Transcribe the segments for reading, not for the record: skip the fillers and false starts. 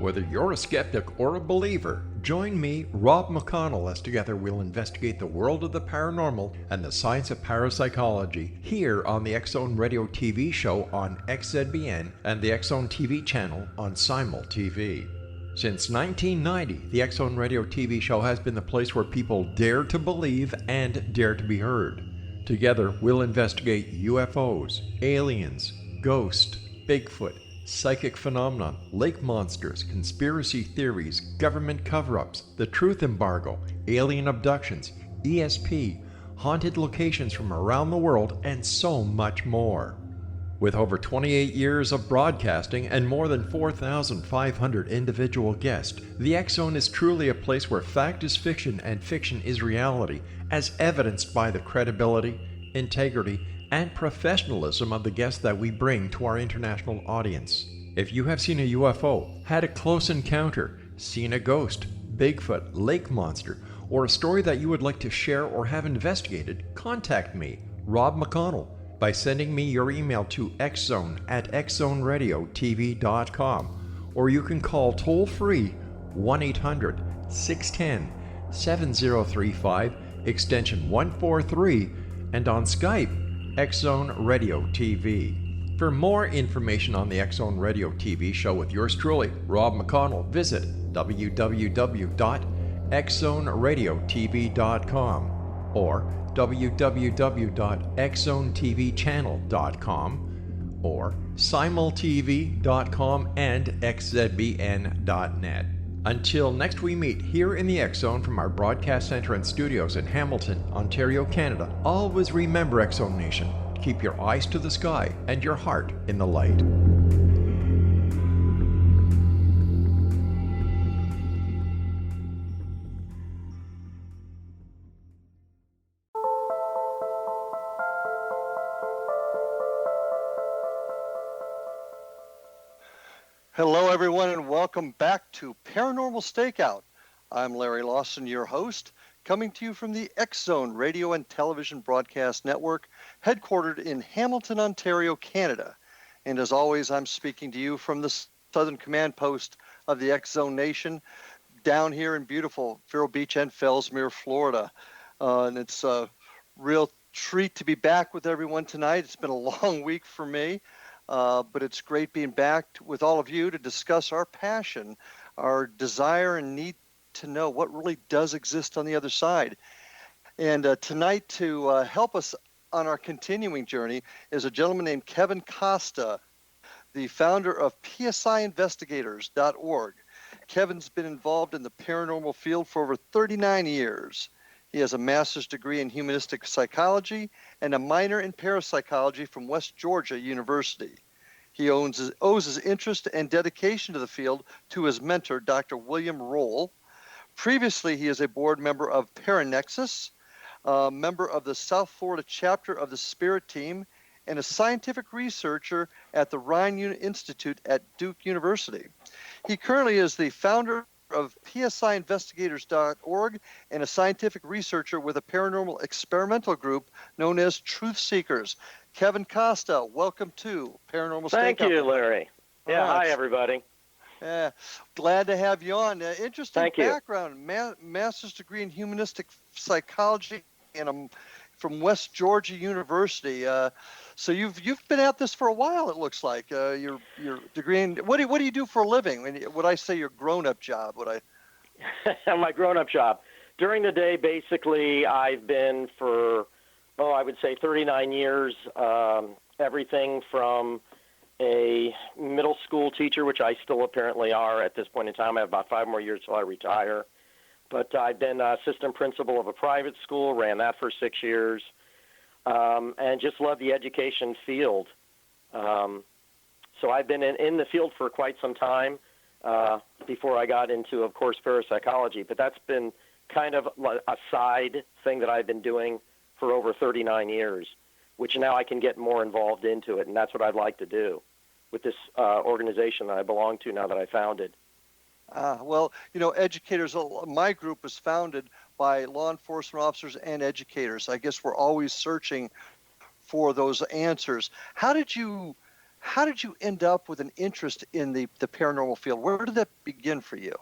Whether you're a skeptic or a believer, join me, Rob McConnell, as together we'll investigate the world of the paranormal and the science of parapsychology here on the X-Zone Radio TV show on XZBN and the X-Zone TV channel on Simul TV. Since 1990, the X-Zone Radio TV show has been the place where people dare to believe and dare to be heard. Together, we'll investigate UFOs, aliens, ghosts, Bigfoot, psychic phenomenon, lake monsters, conspiracy theories, government cover-ups, the truth embargo, alien abductions, ESP, haunted locations from around the world, and so much more. With over 28 years of broadcasting and more than 4,500 individual guests, the X-Zone is truly a place where fact is fiction and fiction is reality, as evidenced by the credibility, integrity, and professionalism of the guests that we bring to our international audience. If you have seen a UFO, had a close encounter, seen a ghost, Bigfoot, lake monster, or a story that you would like to share or have investigated, contact me, Rob McConnell, by sending me your email to xzone@xzoneradiotv.com, or you can call toll-free 1-800-610-7035, extension 143, and on Skype, X-Zone Radio TV. For more information on the X-Zone Radio TV show with yours truly, Rob McConnell, visit www.xzoneradiotv.com or www.xzonetvchannel.com or simultv.com and xzbn.net. Until next we meet here in the X-Zone from our broadcast center and studios in Hamilton, Ontario, Canada, always remember, X-Zone Nation, keep your eyes to the sky and your heart in the light. Hello, everyone, and welcome back to Paranormal Stakeout. I'm Larry Lawson, your host, coming to you from the X-Zone Radio and Television Broadcast Network, headquartered in Hamilton, Ontario, Canada. And as always, I'm speaking to you from the southern command post of the X-Zone Nation, down here in beautiful Vero Beach and Fellsmere, Florida. And it's a real treat to be back with everyone tonight. It's been a long week for me. But it's great being back with all of you to discuss our passion, our desire and need to know what really does exist on the other side. And tonight, to help us on our continuing journey, is a gentleman named Kevin Costa, the founder of PSIinvestigators.org. Kevin's been involved in the paranormal field for over 39 years. He has a master's degree in Humanistic Psychology and a minor in Parapsychology from West Georgia University. He owes his interest and dedication to the field to his mentor, Dr. William Roll. Previously, he is a board member of ParaNexus, a member of the South Florida chapter of the Spirit Team, and a scientific researcher at the Rhine Institute at Duke University. He currently is the founder of PSIinvestigators.org and a scientific researcher with a paranormal experimental group known as Truth Seekers. Kevin Costa, welcome to Paranormal Stakeout. Thank you, Larry. Yeah, hi, everybody. Glad to have you on. Interesting Thank you. background, master's degree in Humanistic Psychology, and I'm from West Georgia University. So you've been at this for a while, it looks like. Your degree in, what do you do for a living? Would I say your grown-up job? My grown-up job. During the day, basically, I've been for, I would say 39 years, everything from a middle school teacher, which I still apparently are at this point in time. I have about 5 more years till I retire. But I've been assistant principal of a private school, ran that for 6 years, and just love the education field. So I've been in the field for quite some time before I got into, of course, parapsychology. But that's been kind of a side thing that I've been doing for over 39 years, which now I can get more involved into it, and that's what I'd like to do with this organization that I belong to now that I founded. Well, educators, my group was founded by law enforcement officers and educators. I guess we're always searching for those answers. How did you How did you end up with an interest in the paranormal field? Where did that begin for you?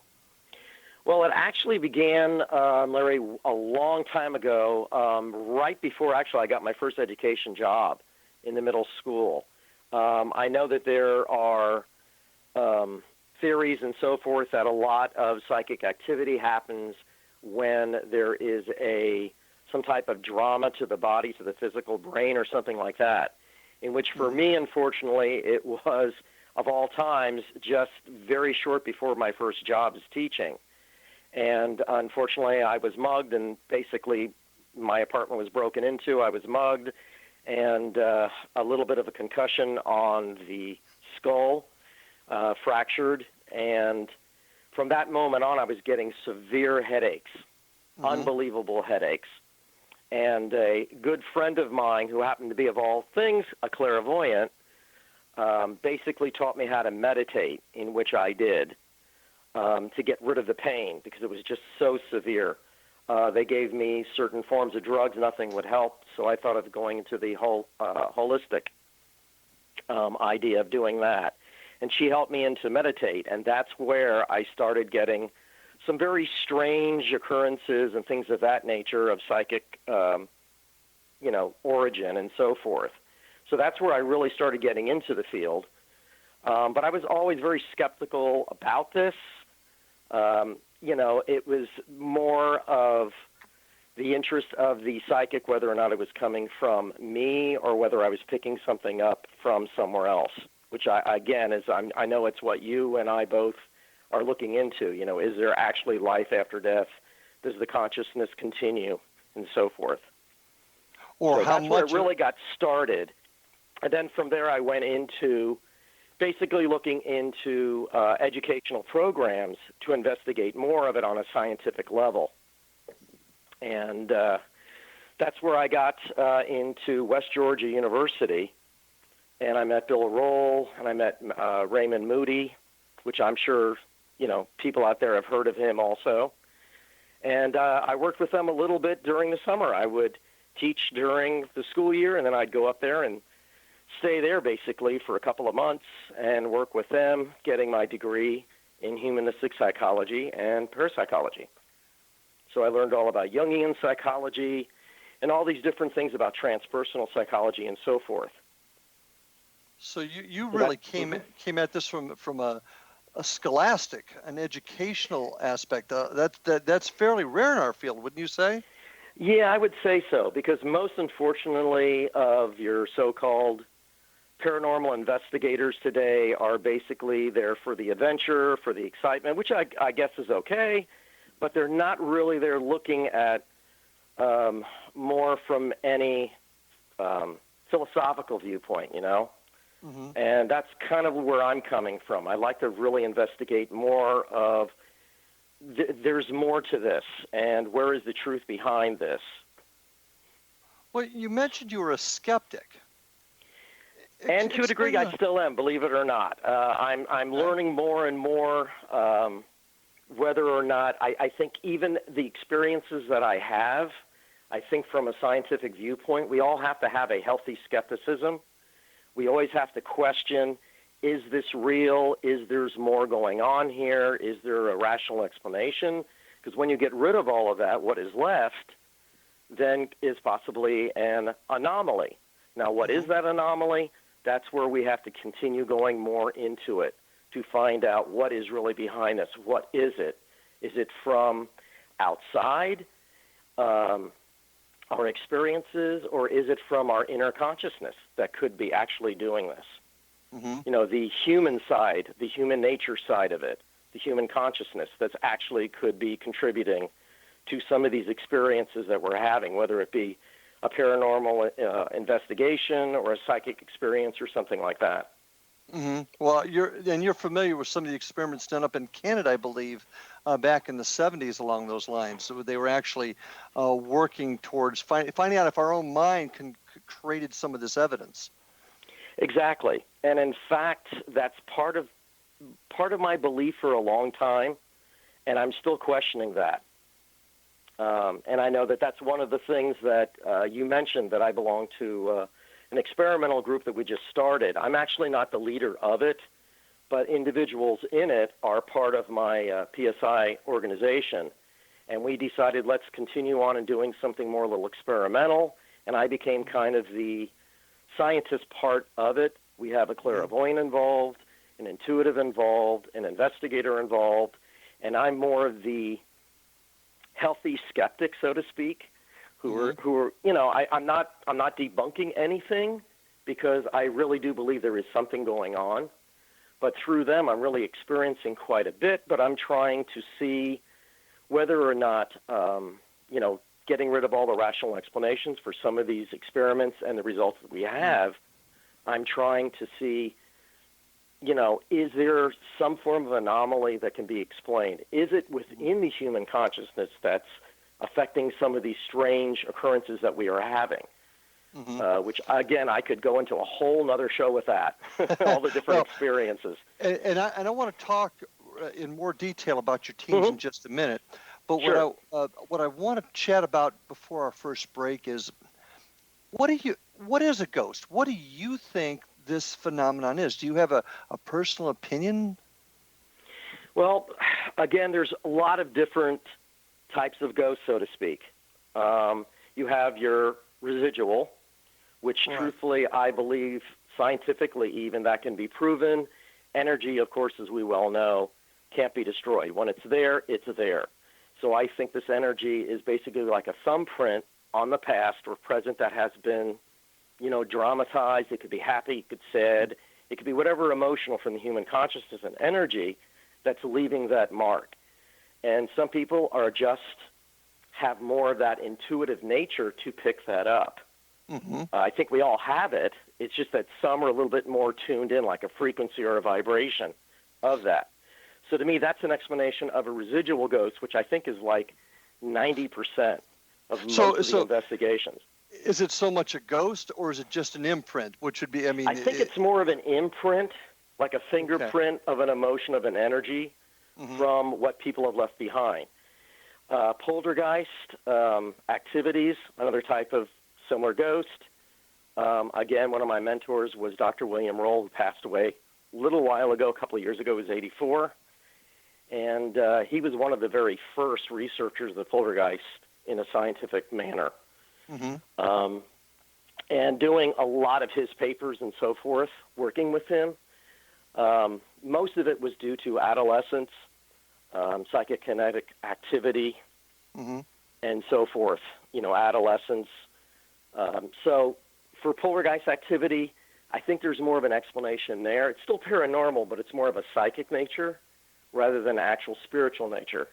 Well, it actually began, Larry, a long time ago, right before actually I got my first education job in the middle school. I know that there are theories and so forth that a lot of psychic activity happens when there is some type of drama to the body, to the physical brain, or something like that. In which, for me, unfortunately, it was, of all times, just very short before my first job as teaching. And unfortunately, I was mugged, and basically my apartment was broken into. I was mugged, and a little bit of a concussion on the skull, fractured. And from that moment on, I was getting severe headaches, unbelievable headaches. And a good friend of mine, who happened to be, of all things, a clairvoyant, basically taught me how to meditate, in which I did, to get rid of the pain, because it was just so severe. They gave me certain forms of drugs. Nothing would help, so I thought of going into the whole holistic idea of doing that. And she helped me into meditate, and that's where I started getting some very strange occurrences and things of that nature of psychic, origin and so forth. So that's where I really started getting into the field. But I was always very skeptical about this. It was more of the interest of the psychic, whether or not it was coming from me or whether I was picking something up from somewhere else, which I know it's what you and I both are looking into. Is there actually life after death? Does the consciousness continue, and so forth? Or so how that's much where it really got started. And then from there I went into basically looking into educational programs to investigate more of it on a scientific level. And that's where I got into West Georgia University, and I met Bill Roll, and I met Raymond Moody, which I'm sure people out there have heard of him also. And I worked with them a little bit during the summer. I would teach during the school year, and then I'd go up there and stay there basically for a couple of months and work with them, getting my degree in Humanistic Psychology and Parapsychology. So I learned all about Jungian psychology and all these different things about transpersonal psychology and so forth. So you really came at this from a scholastic, an educational aspect. That's fairly rare in our field, wouldn't you say? Yeah, I would say so, because most, unfortunately, of your so-called paranormal investigators today are basically there for the adventure, for the excitement, which I guess is okay, but they're not really there looking at more from any philosophical viewpoint, Mm-hmm. And that's kind of where I'm coming from. I like to really investigate more of there's more to this, and where is the truth behind this? Well, you mentioned you were a skeptic. And to a degree, I still am, believe it or not. I'm learning more and more whether or not I think even the experiences that I have, I think from a scientific viewpoint, we all have to have a healthy skepticism. We always have to question, is this real? Is there more going on here? Is there a rational explanation? Because when you get rid of all of that, what is left then is possibly an anomaly. Now, what is that anomaly? That's where we have to continue going more into it to find out what is really behind this. What is it? Is it from outside our experiences, or is it from our inner consciousness that could be actually doing this? Mm-hmm. The human side, the human nature side of it, the human consciousness that's actually could be contributing to some of these experiences that we're having, whether it be a paranormal investigation or a psychic experience or something like that. Mm-hmm. Well, you're familiar with some of the experiments done up in Canada, I believe, back in the 70s along those lines. So they were actually working towards finding out if our own mind created some of this evidence. Exactly. And in fact, that's part of my belief for a long time, and I'm still questioning that. And I know that that's one of the things that you mentioned, that I belong to an experimental group that we just started. I'm actually not the leader of it, but individuals in it are part of my PSI organization. And we decided let's continue on and doing something more a little experimental, and I became kind of the scientist part of it. We have a clairvoyant involved, an intuitive involved, an investigator involved, and I'm more of the healthy skeptic, so to speak, who are I'm not debunking anything, because I really do believe there is something going on, but through them I'm really experiencing quite a bit, but I'm trying to see whether or not getting rid of all the rational explanations for some of these experiments and the results that we have. I'm trying to see, is there some form of anomaly that can be explained? Is it within the human consciousness that's affecting some of these strange occurrences that we are having? Which, again, I could go into a whole nother show with that, all the different experiences. And I want to talk in more detail about your teams in just a minute. But Sure. what I want to chat about before our first break is, what is a ghost? What do you think this phenomenon is? Do you have a personal opinion? Well, again, there's a lot of different types of ghosts, so to speak. You have your residual, which truthfully I believe scientifically even that can be proven. Energy, of course, as we well know, can't be destroyed. When it's there, it's there. So I think this energy is basically like a thumbprint on the past or present that has been, dramatized. It could be happy, it could be sad, it could be whatever emotional from the human consciousness and energy that's leaving that mark. And some people have more of that intuitive nature to pick that up. I think we all have it. It's just that some are a little bit more tuned in, like a frequency or a vibration of that. So to me, that's an explanation of a residual ghost, which I think is like 90% of most of the investigations. Is it so much a ghost, or is it just an imprint, which would be, I think it's more of an imprint, like a fingerprint of an emotion, of an energy from what people have left behind. Poltergeist activities, another type of similar ghost. Again, one of my mentors was Dr. William Roll, who passed away a little while ago, a couple of years ago. He was 84. And he was one of the very first researchers of the poltergeist in a scientific manner. And doing a lot of his papers and so forth, working with him. Most of it was due to adolescence, psychokinetic activity, and so forth, adolescence. So for poltergeist activity, I think there's more of an explanation there. It's still paranormal, but it's more of a psychic nature rather than actual spiritual nature.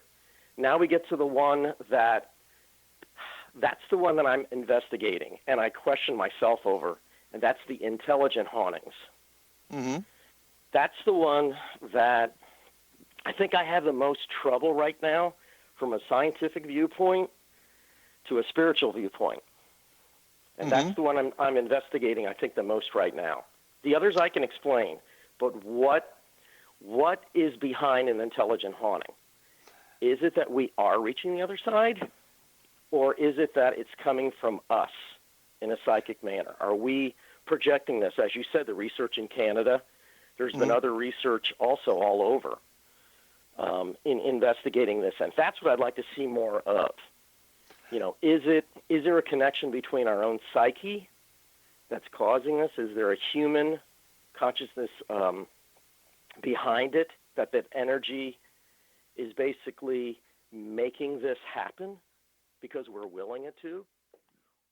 Now we get to the one that's the one that I'm investigating, and I question myself over, and that's the intelligent hauntings. That's the one that I think I have the most trouble right now from a scientific viewpoint to a spiritual viewpoint. And that's the one I'm investigating, I think, the most right now. The others I can explain, but what is behind an intelligent haunting? Is it that we are reaching the other side, or is it that it's coming from us in a psychic manner? Are we projecting this? As you said, the research in Canada, there's been other research also all over in investigating this, and that's what I'd like to see more of. Is there a connection between our own psyche that's causing this? Is there a human consciousness behind it, that energy is basically making this happen because we're willing it to?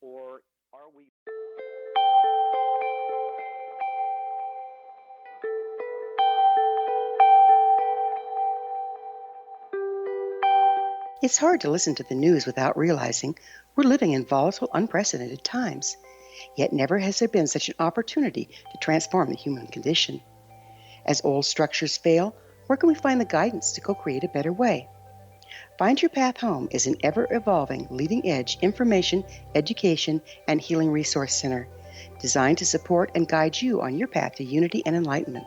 Or are we... It's hard to listen to the news without realizing we're living in volatile, unprecedented times. Yet never has there been such an opportunity to transform the human condition. As old structures fail, where can we find the guidance to co-create a better way? Find Your Path Home is an ever-evolving, leading-edge information, education, and healing resource center designed to support and guide you on your path to unity and enlightenment.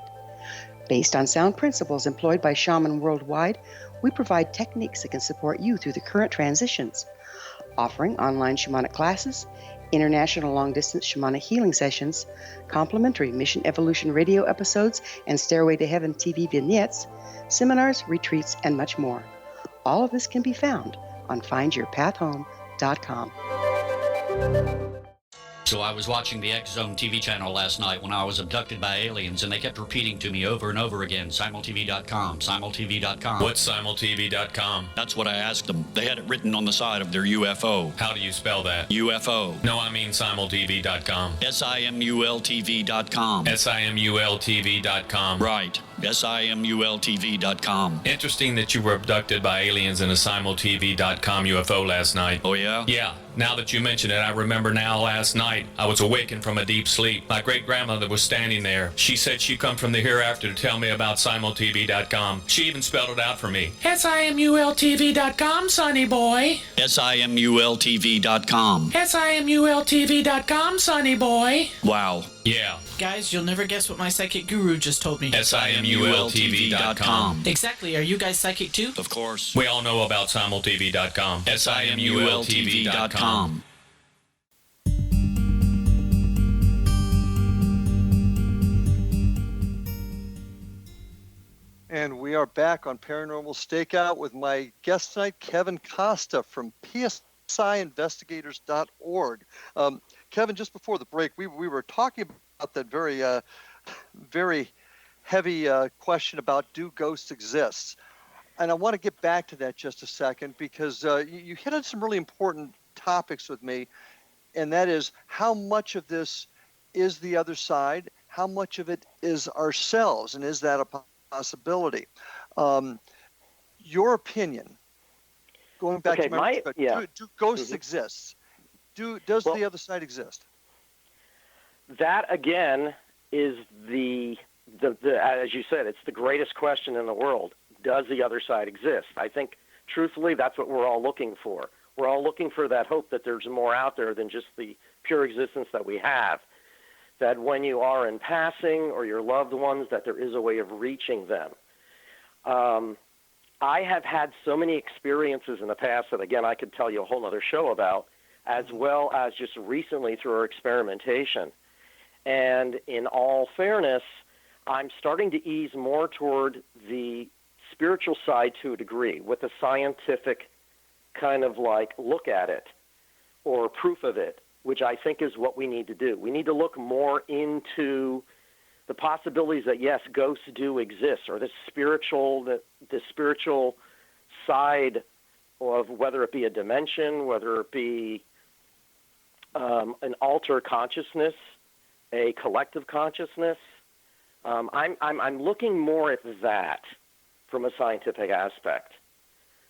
Based on sound principles employed by shaman worldwide, we provide techniques that can support you through the current transitions, offering online shamanic classes, international long-distance shamanic healing sessions, complimentary Mission Evolution radio episodes and Stairway to Heaven TV vignettes, seminars, retreats, and much more. All of this can be found on findyourpathhome.com. So I was watching the X Zone TV channel last night when I was abducted by aliens, and they kept repeating to me over and over again, simultv.com, simultv.com. What's simultv.com? That's what I asked them. They had it written on the side of their UFO. How do you spell that? UFO. No, I mean simultv.com. simultv.com. simultv.com. Right. simultv.com. Interesting that you were abducted by aliens in a simultv.com UFO last night. Oh, yeah? Yeah. Now that you mention it, I remember now last night I was awakened from a deep sleep. My great-grandmother was standing there. She said she'd come from the hereafter to tell me about simultv.com. She even spelled it out for me. simultv.com, sonny boy. simultv.com. simultv.com, sonny boy. Wow. Yeah. Guys, you'll never guess what my psychic guru just told me. simultv.com. Exactly. Are you guys psychic too? Of course. We all know about simultv.com. simultv.com. And we are back on Paranormal Stakeout with my guest tonight, Kevin Costa from PSIinvestigators.org. Kevin, just before the break, we were talking about that very heavy question about, do ghosts exist? And I want to get back to that just a second, because you hit on some really important topics with me, and that is, how much of this is the other side? How much of it is ourselves? And is that a possibility? Your opinion, going back to my perspective, do ghosts exist? Does the other side exist? That, again, is the as you said, it's the greatest question in the world. Does the other side exist? I think, truthfully, that's what we're all looking for. We're all looking for that hope that there's more out there than just the pure existence that we have. That when you are in passing, or your loved ones, that there is a way of reaching them. I have had so many experiences in the past that, again, I could tell you a whole other show about, as well as just recently through our experimentation. And in all fairness, I'm starting to ease more toward the spiritual side to a degree, with a scientific kind of like look at it or proof of it, which I think is what we need to do. We need to look more into the possibilities that, yes, ghosts do exist, or the spiritual side of, whether it be a dimension, whether it be an alter consciousness, a collective consciousness. I'm looking more at that from a scientific aspect,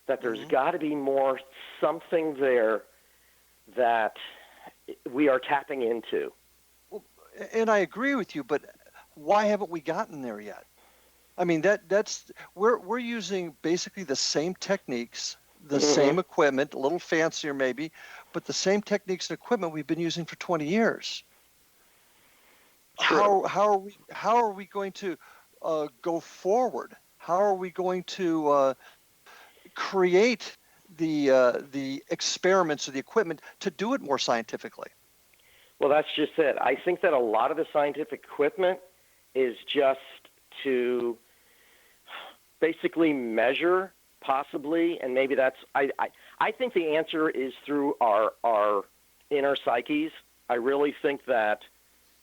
that there's got to be more something there that we are tapping into. Well, and I agree with you, but why haven't we gotten there yet? I mean, we're using basically the same techniques, the same equipment, a little fancier maybe, but the same techniques and equipment we've been using for 20 years. How are we going to go forward? How are we going to create the experiments or the equipment to do it more scientifically? Well, that's just it. I think that a lot of the scientific equipment is just to basically measure, possibly, and maybe that's. I think the answer is through our inner psyches. I really think that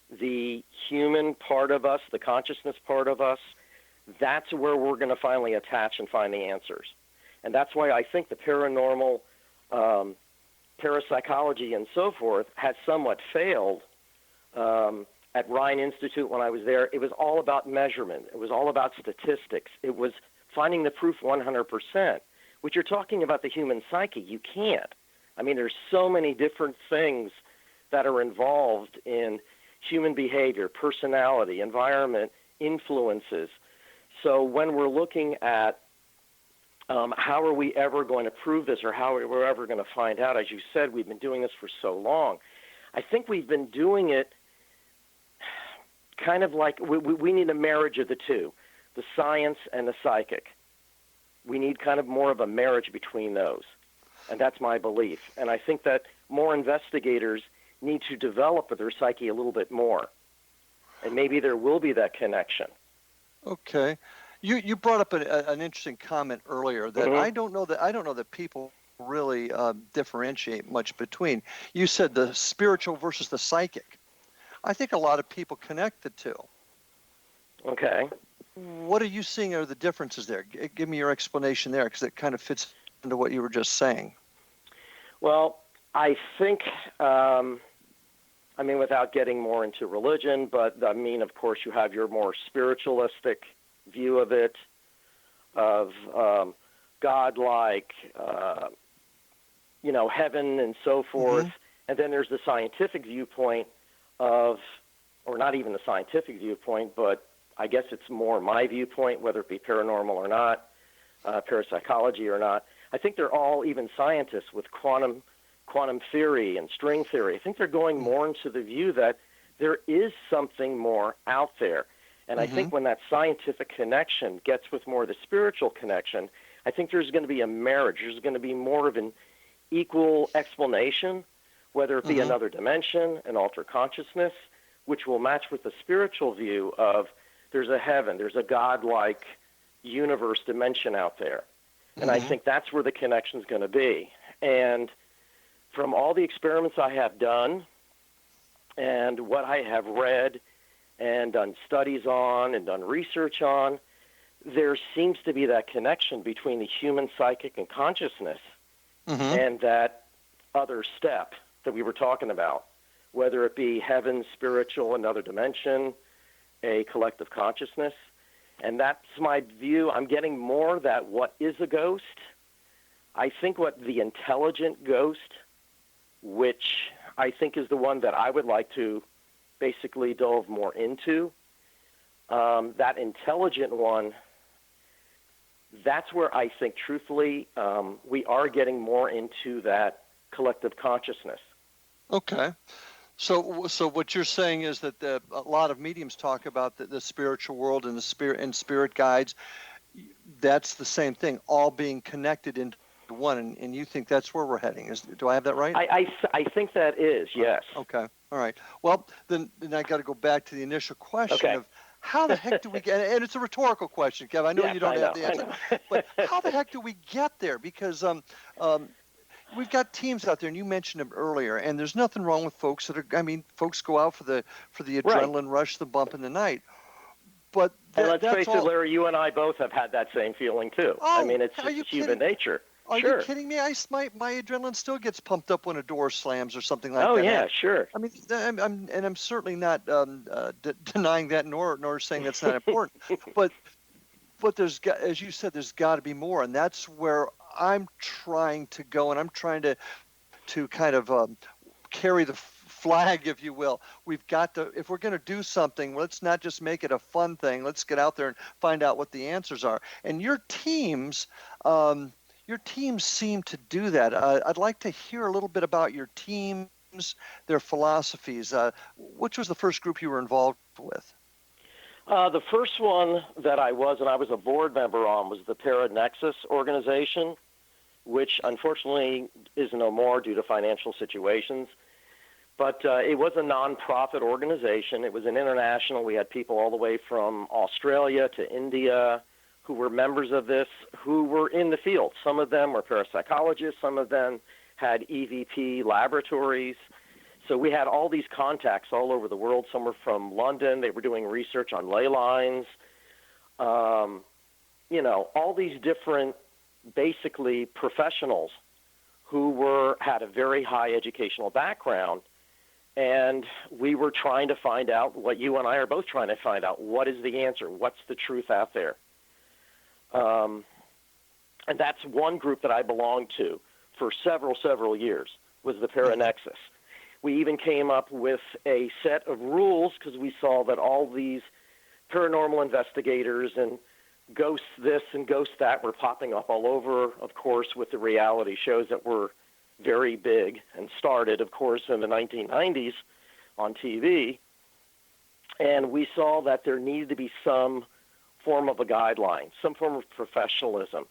the human part of us, the consciousness part of us, that's where we're going to finally attach and find the answers. And that's why I think the paranormal, parapsychology, and so forth has somewhat failed. At Rhine Institute, when I was there, it was all about measurement. It was all about statistics. It was finding the proof 100%. Which you're talking about the human psyche, you can't. I mean, there's so many different things that are involved in human behavior, personality, environment, influences. So when we're looking at how are we ever going to prove this, or how are we ever going to find out, as you said, we've been doing this for so long. I think we've been doing it kind of like we need a marriage of the two, the science and the psychic. We need kind of more of a marriage between those. And that's my belief. And I think that more investigators need to develop their psyche a little bit more. And maybe there will be that connection. Okay. You brought up an interesting comment earlier that I don't know that people really differentiate much between. You said the spiritual versus the psychic. I think a lot of people connect the two. Okay. What are you seeing are the differences there? Give me your explanation there, because it kind of fits into what you were just saying. Well, I think, without getting more into religion, but of course, you have your more spiritualistic view of it, of God-like, heaven and so forth. And then there's the scientific viewpoint or not even the scientific viewpoint, but I guess it's more my viewpoint, whether it be paranormal or not, parapsychology or not. I think they're all, even scientists with quantum theory and string theory, I think they're going more into the view that there is something more out there. And I think when that scientific connection gets with more of the spiritual connection, I think there's going to be a marriage. There's going to be more of an equal explanation, whether it be another dimension, an altered consciousness, which will match with the spiritual view of there's a heaven, there's a God-like universe dimension out there. And I think that's where the connection is going to be. And from all the experiments I have done and what I have read and done studies on and done research on, there seems to be that connection between the human psychic and consciousness and that other step that we were talking about, whether it be heaven, spiritual, another dimension, a collective consciousness. And that's my view. I'm getting more that what is a ghost, I think what the intelligent ghost, which I think is the one that I would like to basically delve more into, that intelligent one, that's where I think, truthfully, we are getting more into that collective consciousness. Okay. So what you're saying is that a lot of mediums talk about the spiritual world and spirit guides. That's the same thing, all being connected into one, and you think that's where we're heading. Do I have that right? I think that is, yes. Okay. All right. Well, then I got to go back to the initial question of how the heck do we get, and it's a rhetorical question, Kev. I know you don't have the answer, but how the heck do we get there? Because we've got teams out there, and you mentioned them earlier, and there's nothing wrong with folks folks go out for the adrenaline rush, the bump in the night. But and let's face it, Larry, you and I both have had that same feeling too. Oh, it's just human nature. Are you kidding me? My adrenaline still gets pumped up when a door slams or something like that. Oh yeah, sure. I'm certainly not denying that, nor saying that's not important. but there's, as you said, there's got to be more, and that's where I'm trying to go, and I'm trying to kind of carry the flag, if you will. We've got to, if we're going to do something, let's not just make it a fun thing. Let's get out there and find out what the answers are. And your teams seem to do that. I'd like to hear a little bit about your teams, their philosophies. Which was the first group you were involved with? The first one that I was a board member on, was the ParaNexus organization, which unfortunately is no more due to financial situations. But it was a nonprofit organization. It was an international. We had people all the way from Australia to India who were members of this, who were in the field. Some of them were parapsychologists. Some of them had EVP laboratories. So we had all these contacts all over the world. Some were from London. They were doing research on ley lines. All these different, basically, professionals who had a very high educational background. And we were trying to find out what you and I are both trying to find out. What is the answer? What's the truth out there? And that's one group that I belonged to for several years, was the ParaNexus. We even came up with a set of rules because we saw that all these paranormal investigators and ghosts this and ghosts that were popping up all over, of course, with the reality shows that were very big and started, of course, in the 1990s on TV. And we saw that there needed to be some form of a guideline, some form of professionalism.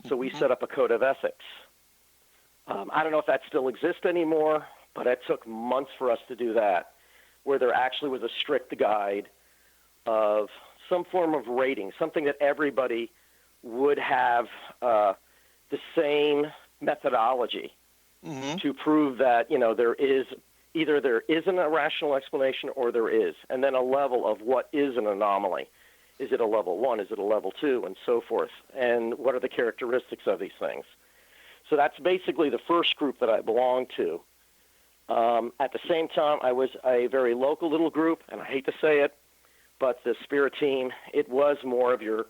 So we set up a code of ethics. I don't know if that still exists anymore, but it took months for us to do that, where there actually was a strict guide of some form of rating, something that everybody would have the same methodology to prove that, there is either there isn't a rational explanation or there is, and then a level of what is an anomaly. Is it a level 1? Is it a level 2? And so forth. And what are the characteristics of these things? So that's basically the first group that I belonged to. At the same time, I was a very local little group, and I hate to say it, but the spirit team, it was more of your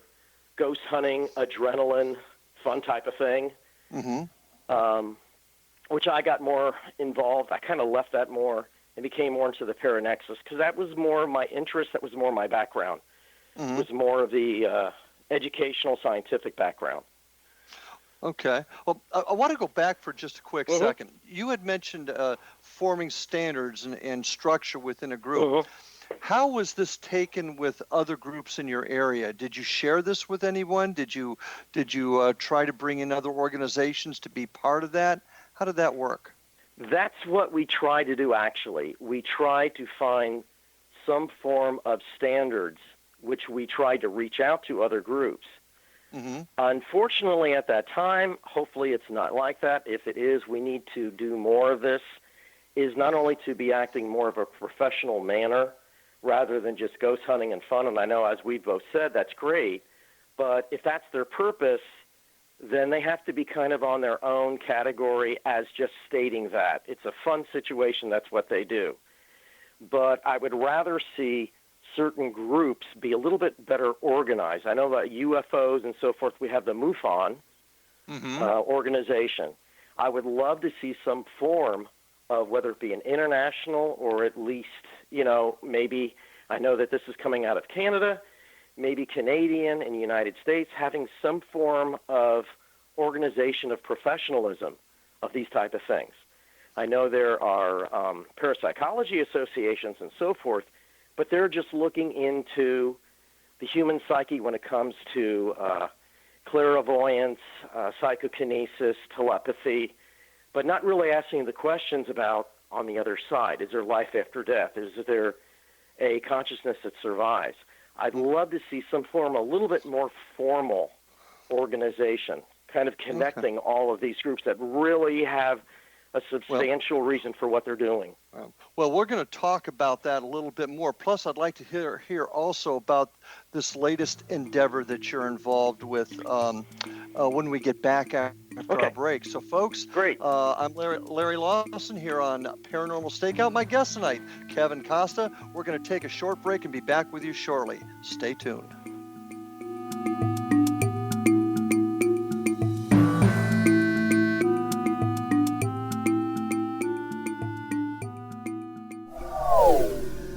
ghost hunting, adrenaline, fun type of thing, which I got more involved. I kind of left that more and became more into the ParaNexus because that was more my interest. That was more my background. It was more of the educational, scientific background. Okay. Well, I want to go back for just a quick second. You had mentioned forming standards and structure within a group. How was this taken with other groups in your area? Did you share this with anyone? Did you try to bring in other organizations to be part of that? How did that work? That's what we try to do, actually. We try to find some form of standards, which we tried to reach out to other groups. Unfortunately, at that time, hopefully it's not like that. If it is, we need to do more of this, is not only to be acting more of a professional manner rather than just ghost hunting and fun. And I know, as we've both said, that's great. But if that's their purpose, then they have to be kind of on their own category as just stating that. It's a fun situation. That's what they do. But I would rather see certain groups be a little bit better organized. I know that UFOs and so forth, we have the MUFON organization. I would love to see some form of whether it be an international or at least, maybe, I know that this is coming out of Canada, maybe Canadian and United States, having some form of organization of professionalism of these type of things. I know there are parapsychology associations and so forth, but they're just looking into the human psyche when it comes to clairvoyance, psychokinesis, telepathy, but not really asking the questions about on the other side. Is there life after death? Is there a consciousness that survives? I'd love to see some form, a little bit more formal organization, kind of connecting all of these groups that really have a substantial reason for what they're doing. Well, we're going to talk about that a little bit more. Plus, I'd like to hear also about this latest endeavor that you're involved with when we get back after our break. So, folks, great. I'm Larry Lawson here on Paranormal Stakeout. My guest tonight, Kevin Costa. We're going to take a short break and be back with you shortly. Stay tuned.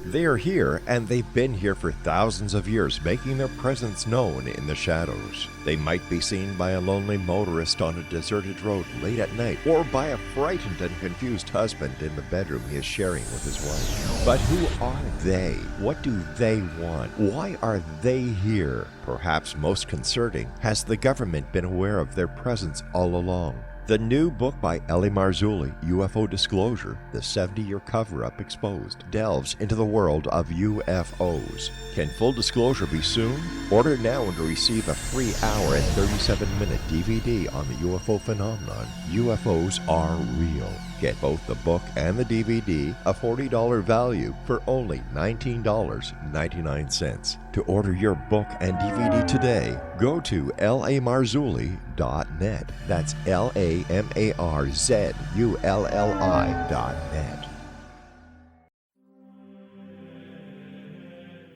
They are here, and they've been here for thousands of years, making their presence known in the shadows. They might be seen by a lonely motorist on a deserted road late at night, or by a frightened and confused husband in the bedroom he is sharing with his wife. But who are they? What do they want? Why are they here? Perhaps most concerning, has the government been aware of their presence all along? The new book by Ellie Marzulli, UFO Disclosure, the 70-year cover-up exposed, delves into the world of UFOs. Can full disclosure be soon? Order now and receive a free hour and 37-minute DVD on the UFO phenomenon. UFOs are real. Get both the book and the DVD, a $40 value, for only $19.99. To order your book and DVD today, go to lamarzulli.net. That's LAMARZULLI.net.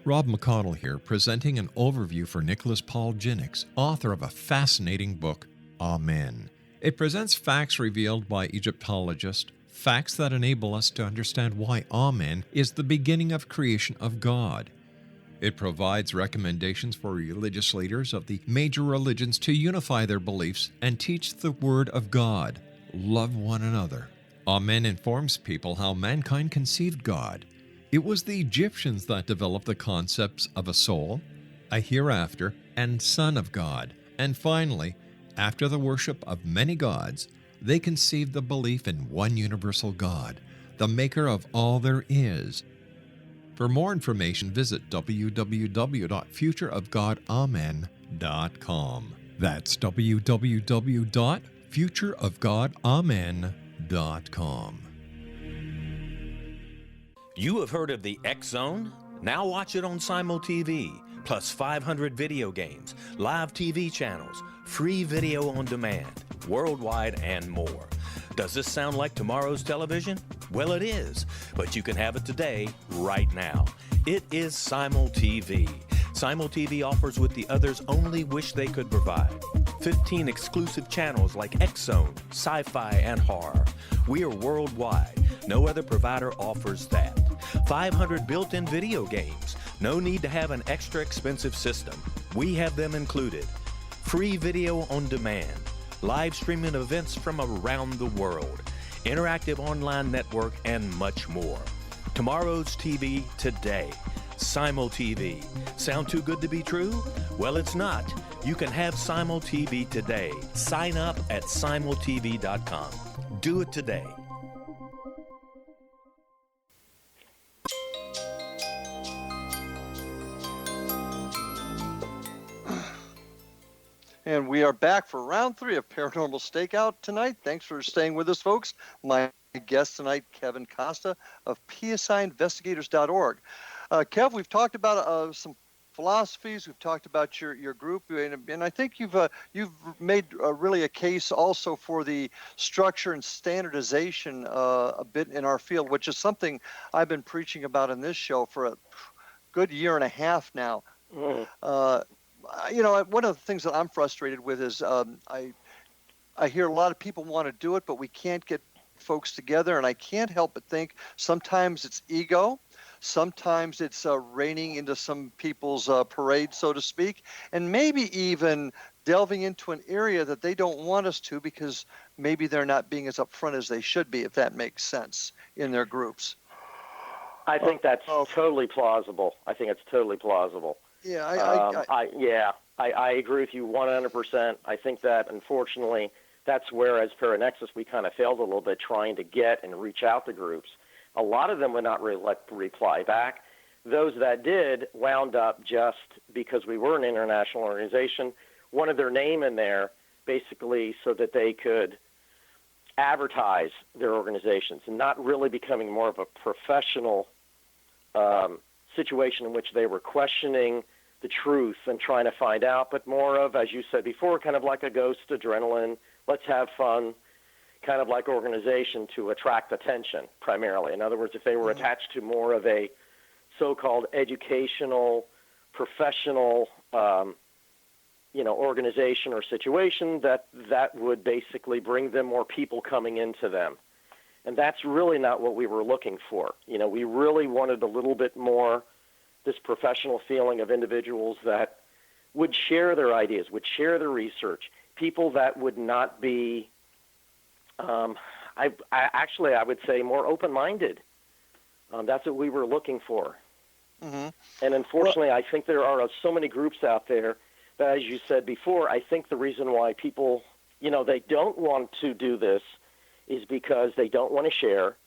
Rob McConnell here, presenting an overview for Nicholas Paul Jennings, author of a fascinating book, Amen. It presents facts revealed by Egyptologists, facts that enable us to understand why Amen is the beginning of creation of God. It provides recommendations for religious leaders of the major religions to unify their beliefs and teach the Word of God. Love one another. Amen informs people how mankind conceived God. It was the Egyptians that developed the concepts of a soul, a hereafter, and Son of God. And finally, after the worship of many gods, they conceived the belief in one universal God, the maker of all there is. For more information, visit www.futureofgodamen.com. That's www.futureofgodamen.com. You have heard of the X Zone? Now watch it on Simul TV, plus 500 video games, live TV channels, free video on demand, worldwide, and more. Does this sound like tomorrow's television? Well, it is, but you can have it today, right now. It is Simul TV. Simul TV offers what the others only wish they could provide. 15 exclusive channels like X Zone, sci-fi, and horror. We are worldwide. No other provider offers that. 500 built-in video games. No need to have an extra expensive system. We have them included. Free video on demand. Live streaming events from around the world. Interactive online network, and much more. Tomorrow's TV today. Simul TV. Sound too good to be true? Well, it's not. You can have Simul TV today. Sign up at simultv.com. Do it today. And we are back for round 3 of Paranormal Stakeout tonight. Thanks for staying with us, folks. My guest tonight, Kevin Costa of psiinvestigators.org. Kev, we've talked about some philosophies. We've talked about your group, and I think you've made really a case also for the structure and standardization a bit in our field, which is something I've been preaching about in this show for a good year and a half now. One of the things that I'm frustrated with is I hear a lot of people want to do it, but we can't get folks together, and I can't help but think sometimes it's ego, sometimes it's reining into some people's parade, so to speak, and maybe even delving into an area that they don't want us to because maybe they're not being as upfront as they should be, if that makes sense, in their groups. I think that's totally plausible. I think it's totally plausible. Yeah, I agree with you 100%. I think that, unfortunately, that's where, as ParaNexus, we kind of failed a little bit trying to get and reach out to groups. A lot of them would not reply back. Those that did wound up, just because we were an international organization, wanted their name in there basically so that they could advertise their organizations, and not really becoming more of a professional situation in which they were questioning the truth and trying to find out, but more of, as you said before, kind of like a ghost adrenaline, let's have fun, kind of like organization to attract attention primarily. In other words, if they were attached to more of a so-called educational, professional, organization or situation, that would basically bring them more people coming into them. And that's really not what we were looking for. We really wanted a little bit more this professional feeling of individuals that would share their ideas, would share their research, people that would not be, I would say, more open-minded. That's what we were looking for. Mm-hmm. And unfortunately, I think there are so many groups out there that, as you said before, I think the reason why people, they don't want to do this is because they don't want to share,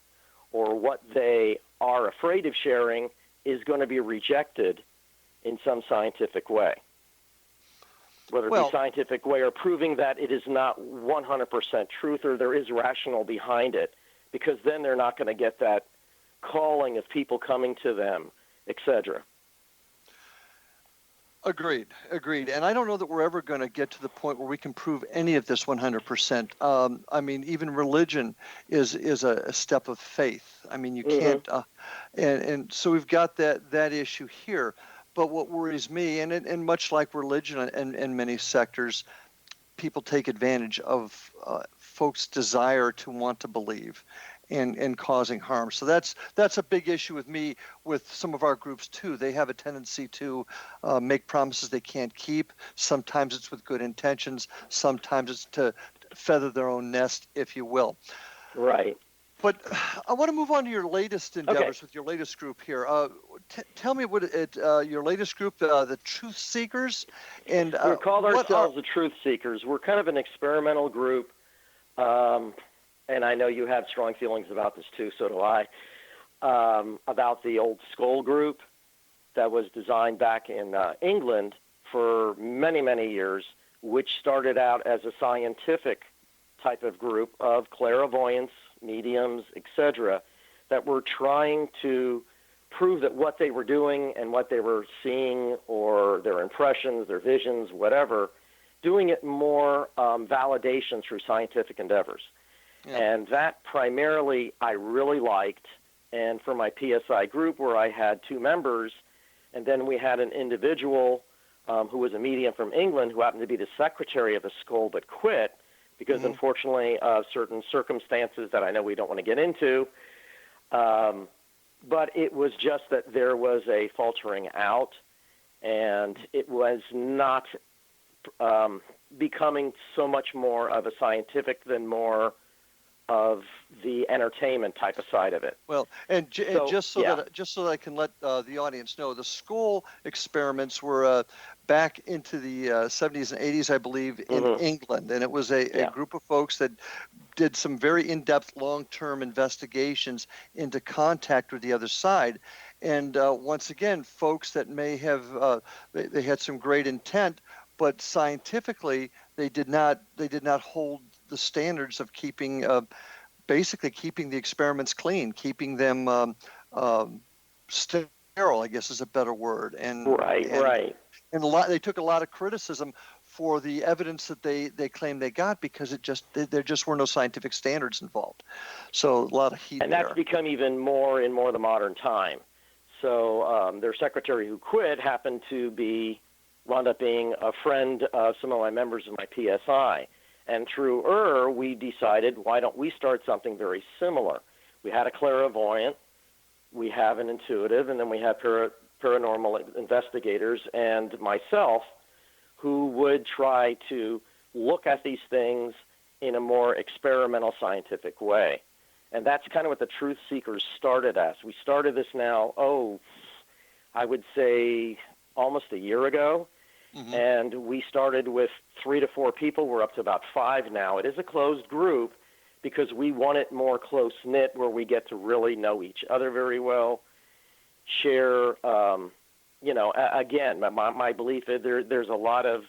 or what they are afraid of sharing is going to be rejected in some scientific way. Whether it be scientific way or proving that it is not 100% truth or there is rational behind it, because then they're not going to get that calling of people coming to them, etc. Agreed. And I don't know that we're ever going to get to the point where we can prove any of this 100%. Even religion is a step of faith. You can't, and so we've got that issue here. But what worries me, and much like religion and many sectors, people take advantage of folks' desire to want to believe. And causing harm. So that's a big issue with me, with some of our groups too. They have a tendency to make promises they can't keep. Sometimes it's with good intentions. Sometimes it's to feather their own nest, if you will. Right. But I want to move on to your latest endeavors with your latest group here. Tell me what your latest group, the Truth Seekers, and we called ourselves the Truth Seekers. We're kind of an experimental group. and I know you have strong feelings about this too, so do I, about the old skull group that was designed back in England for many, many years, which started out as a scientific type of group of clairvoyants, mediums, etc., that were trying to prove that what they were doing and what they were seeing, or their impressions, their visions, whatever, doing it more validation through scientific endeavors. Yeah. And that primarily I really liked. And for my PSI group, where I had 2 members, and then we had an individual who was a medium from England who happened to be the secretary of the skull but quit because, unfortunately, certain circumstances that I know we don't want to get into. But it was just that there was a faltering out, and it was not becoming so much more of a scientific than more of the entertainment type of side of it. Well, and just so that I can let the audience know, the skull experiments were back into the 70s and 80s, I believe, in England, and it was a group of folks that did some very in-depth, long-term investigations into contact with the other side. And once again, folks that may have they had some great intent, but scientifically they did not hold the standards of keeping basically keeping the experiments clean, keeping them sterile, I guess is a better word. And right. And they took a lot of criticism for the evidence that they claimed they got, because there just were no scientific standards involved. So a lot of heat there. And that's become even more in the modern time. So their secretary who quit happened to wound up being a friend of some of my members of my PSI. And through her, we decided, why don't we start something very similar? We had a clairvoyant, we have an intuitive, and then we have paranormal investigators and myself, who would try to look at these things in a more experimental scientific way. And that's kind of what the Truth Seekers started as. We started this now, I would say almost a year ago. And we started with 3 to 4 people. We're up to about 5 now. It is a closed group because we want it more close-knit, where we get to really know each other very well, share, again, my belief is there's a lot of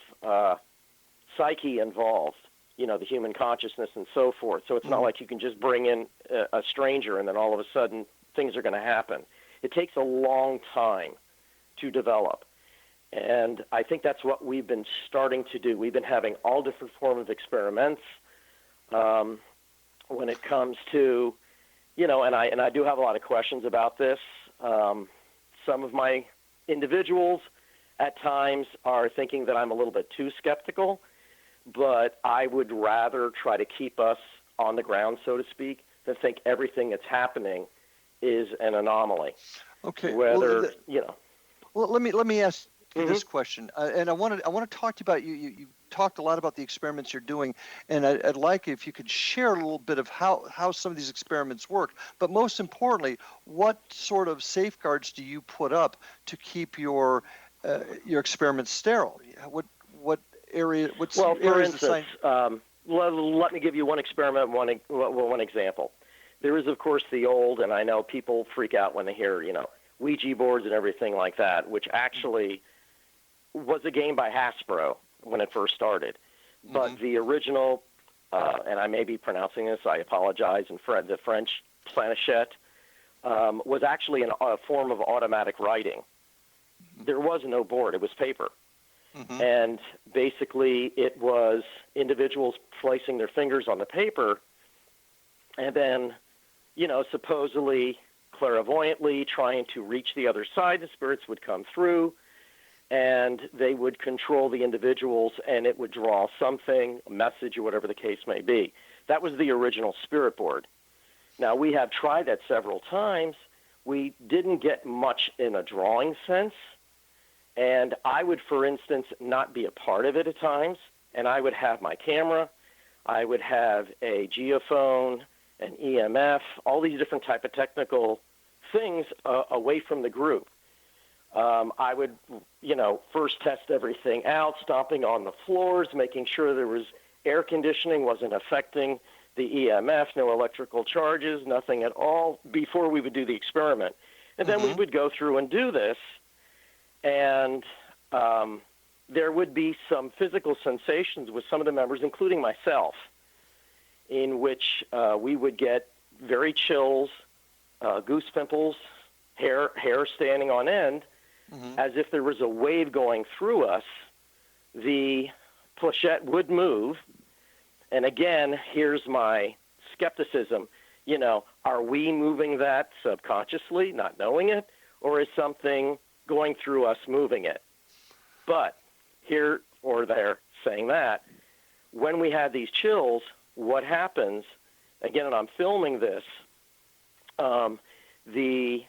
psyche involved, the human consciousness and so forth. So it's not like you can just bring in a stranger and then all of a sudden things are going to happen. It takes a long time to develop. And I think that's what we've been starting to do. We've been having all different forms of experiments when it comes to, and I do have a lot of questions about this. Some of my individuals at times are thinking that I'm a little bit too skeptical, but I would rather try to keep us on the ground, so to speak, than think everything that's happening is an anomaly. Okay. Whether, Well, let me ask this question, and I want to talk to you about you talked a lot about the experiments you're doing, and I'd like if you could share a little bit of how some of these experiments work, but most importantly, what sort of safeguards do you put up to keep your experiments sterile? What area? Well, for instance, let me give you one experiment, one example. There is, of course, the old, and I know people freak out when they hear, Ouija boards and everything like that, which actually was a game by Hasbro when it first started. But the original, and I may be pronouncing this, I apologize, in the French planchette, was actually a form of automatic writing. There was no board. It was paper. And basically it was individuals placing their fingers on the paper and then, supposedly clairvoyantly trying to reach the other side. The spirits would come through and they would control the individuals, and it would draw something, a message or whatever the case may be. That was the original spirit board. Now, we have tried that several times. We didn't get much in a drawing sense, and I would, for instance, not be a part of it at times, and I would have my camera, I would have a geophone, an EMF, all these different type of technical things away from the group. I would, first test everything out, stomping on the floors, making sure there was air conditioning, wasn't affecting the EMF, no electrical charges, nothing at all, before we would do the experiment. And then we would go through and do this, and there would be some physical sensations with some of the members, including myself, in which we would get very chills, goose pimples, hair standing on end, as if there was a wave going through us. The planchette would move, and again, here's my skepticism. You know, are we moving that subconsciously, not knowing it, or is something going through us moving it? But here or there, saying that, when we had these chills, what happens, again, and I'm filming this, the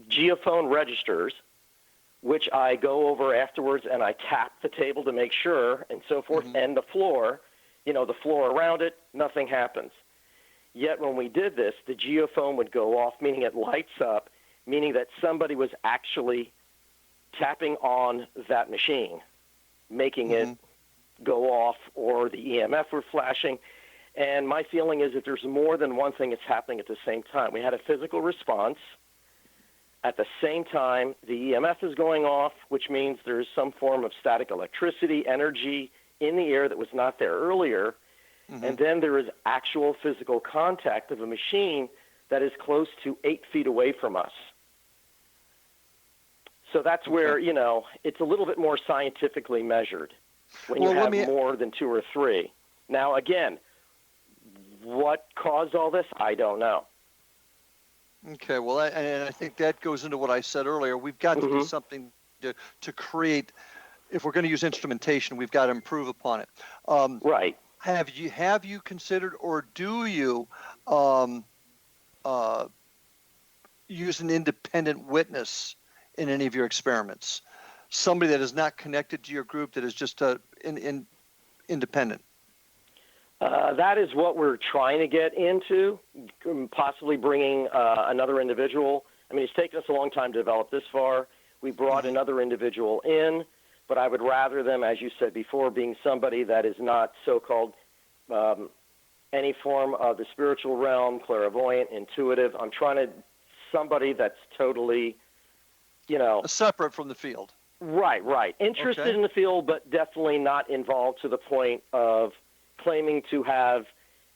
geophone registers, which I go over afterwards and I tap the table to make sure and so forth, and the floor, the floor around it, nothing happens. Yet when we did this, the geophone would go off, meaning it lights up, meaning that somebody was actually tapping on that machine, making it go off, or the EMF were flashing. And my feeling is that there's more than one thing that's happening at the same time. We had a physical response. At the same time, the EMF is going off, which means there's some form of static electricity, energy in the air that was not there earlier. And then there is actual physical contact of a machine that is close to 8 feet away from us. So that's where, it's a little bit more scientifically measured when you have more than 2 or 3. Now, again, what caused all this? I don't know. Okay, well, and I think that goes into what I said earlier. We've got to do something to create. If we're going to use instrumentation, we've got to improve upon it. Right. Have you considered, or do you use an independent witness in any of your experiments? Somebody that is not connected to your group, that is just independent. That is what we're trying to get into, possibly bringing another individual. I mean, it's taken us a long time to develop this far. We brought another individual in, but I would rather them, as you said before, being somebody that is not so-called any form of the spiritual realm, clairvoyant, intuitive. I'm trying to somebody that's totally, separate from the field. Right. Interested in the field, but definitely not involved to the point of claiming to have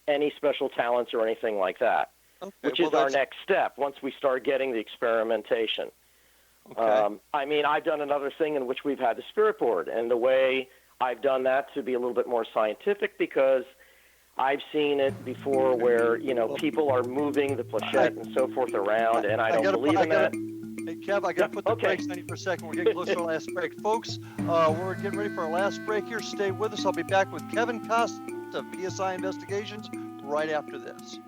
any special talents or anything like that, which is our next step once we start getting the experimentation. I mean, I've done another thing in which we've had the spirit board, and the way I've done that to be a little bit more scientific, because I've seen it before where, people are moving the planchette and so forth around, and I don't believe in that. Hey, Kev, I got to put the brakes on you for a second. We're getting close to our last break. Folks, we're getting ready for our last break here. Stay with us. I'll be back with Kevin Costa of PSI Investigations right after this.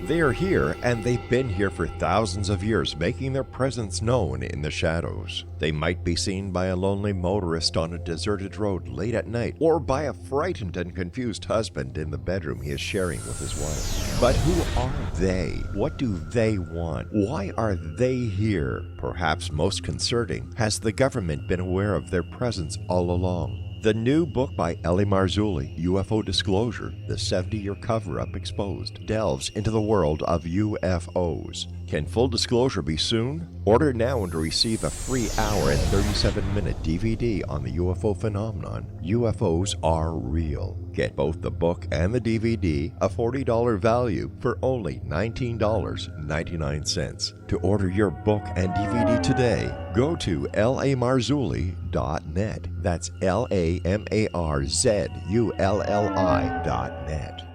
They are here, and they've been here for thousands of years, making their presence known in the shadows. They might be seen by a lonely motorist on a deserted road late at night, or by a frightened and confused husband in the bedroom he is sharing with his wife. But who are they? What do they want? Why are they here? Perhaps most concerning, has the government been aware of their presence all along? The new book by Ellie Marzulli, UFO Disclosure, the 70-year cover-up exposed, delves into the world of UFOs. Can full disclosure be soon? Order now and receive a free hour and 37-minute DVD on the UFO phenomenon. UFOs are real. Get both the book and the DVD, a $40 value, for only $19.99. To order your book and DVD today, go to lamarzulli.net. That's LAMARZULLI.net.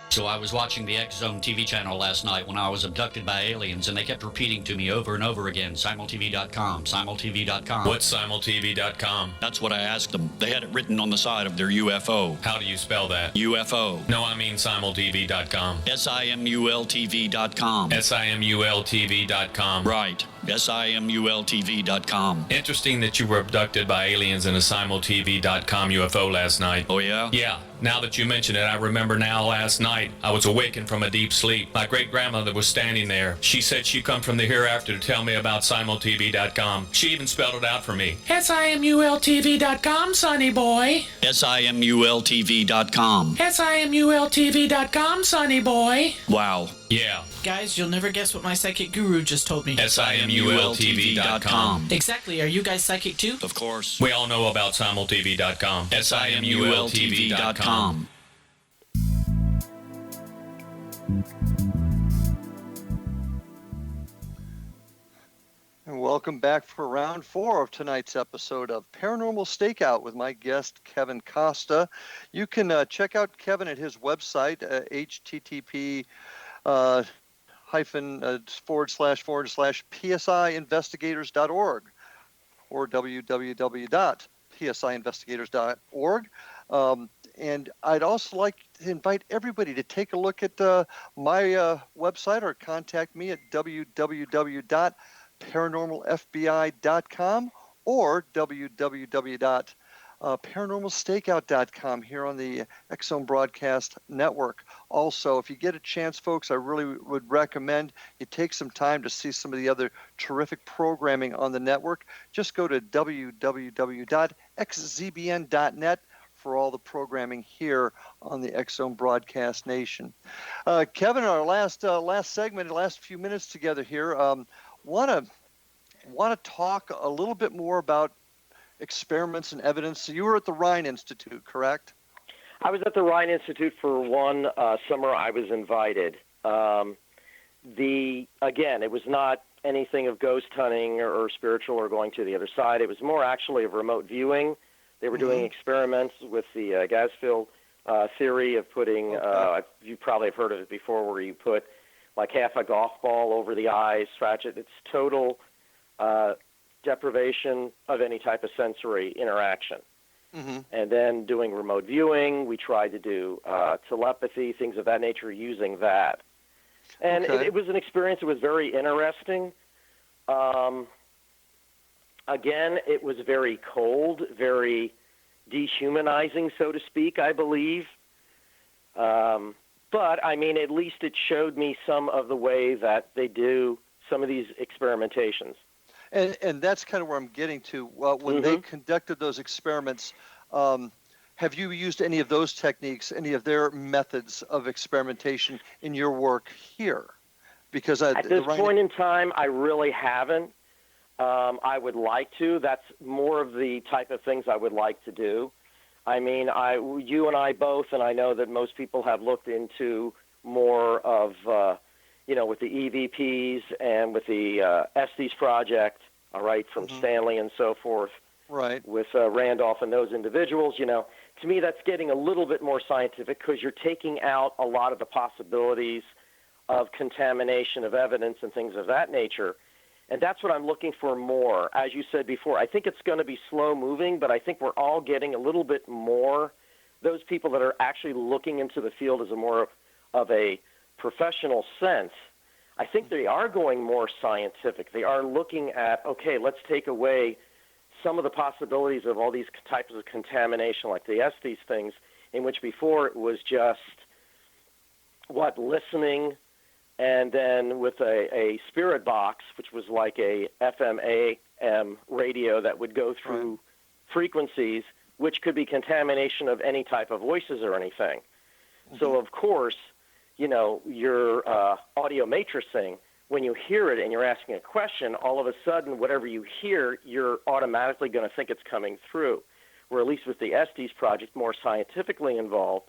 So I was watching the X Zone TV channel last night when I was abducted by aliens, and they kept repeating to me over and over again, simultv.com, simultv.com. What's simultv.com? That's what I asked them. They had it written on the side of their UFO. How do you spell that? UFO. No, I mean simultv.com. simultv.com. simultv.com. Right. simultv.com. Interesting that you were abducted by aliens in a simultv.com UFO last night. Oh, yeah? Yeah. Now that you mention it, I remember now last night I was awakened from a deep sleep. My great-grandmother was standing there. She said she come from the hereafter to tell me about simultv.com. She even spelled it out for me. SIMULTV.com, sonny boy. SIMULTV.com. SIMULTV.com, sonny boy. Wow. Yeah. Guys, you'll never guess what my psychic guru just told me. SIMULTV.com. Exactly. Are you guys psychic too? Of course. We all know about simultv.com. SIMULTV.com. And welcome back for round 4 of tonight's episode of Paranormal Stakeout with my guest, Kevin Costa. You can check out Kevin at his website, http //psiinvestigators.org or www.psiinvestigators.org. And I'd also like to invite everybody to take a look at my website or contact me at www.paranormalfbi.com or www.paranormalstakeout.com here on the X-Zone Broadcast Network. Also, if you get a chance, folks, I really would recommend you take some time to see some of the other terrific programming on the network. Just go to www.xzbn.net for all the programming here on the X-Zone Broadcast Nation. Kevin, our last segment, the last few minutes together here, want to talk a little bit more about experiments and evidence. So you were at the Rhine Institute, correct? I was at the Rhine Institute for one summer. I was invited. Again, it was not anything of ghost hunting or spiritual or going to the other side. It was more actually of remote viewing. They were doing experiments with the gas field theory of putting, you probably have heard of it before, where you put like half a golf ball over the eyes, scratch it. It's total deprivation of any type of sensory interaction. And then doing remote viewing, we tried to do telepathy, things of that nature using that. And it was an experience that was very interesting. Again, it was very cold, very dehumanizing, so to speak, I believe. But, I mean, at least it showed me some of the way that they do some of these experimentations. And that's kind of where I'm getting to. When they conducted those experiments, have you used any of those techniques, any of their methods of experimentation in your work here? Because at this point in time, I really haven't. I would like to. That's more of the type of things I would like to do. I mean, you and I both, and I know that most people have looked into more of, with the EVPs and with the Estes Project, all right, from Stanley and so forth, right, with Randolph and those individuals. To me, that's getting a little bit more scientific because you're taking out a lot of the possibilities of contamination of evidence and things of that nature. And that's what I'm looking for more. As you said before, I think it's going to be slow moving, but I think we're all getting a little bit more. Those people that are actually looking into the field as a more of a professional sense, I think they are going more scientific. They are looking at, okay, let's take away some of the possibilities of all these types of contamination, like the Estes things, in which before it was just, listening, and then with a spirit box, which was like a FM AM radio that would go through frequencies, which could be contamination of any type of voices or anything. So, of course, your audio matrixing, when you hear it and you're asking a question, all of a sudden, whatever you hear, you're automatically going to think it's coming through. Where at least with the Estes Project, more scientifically involved.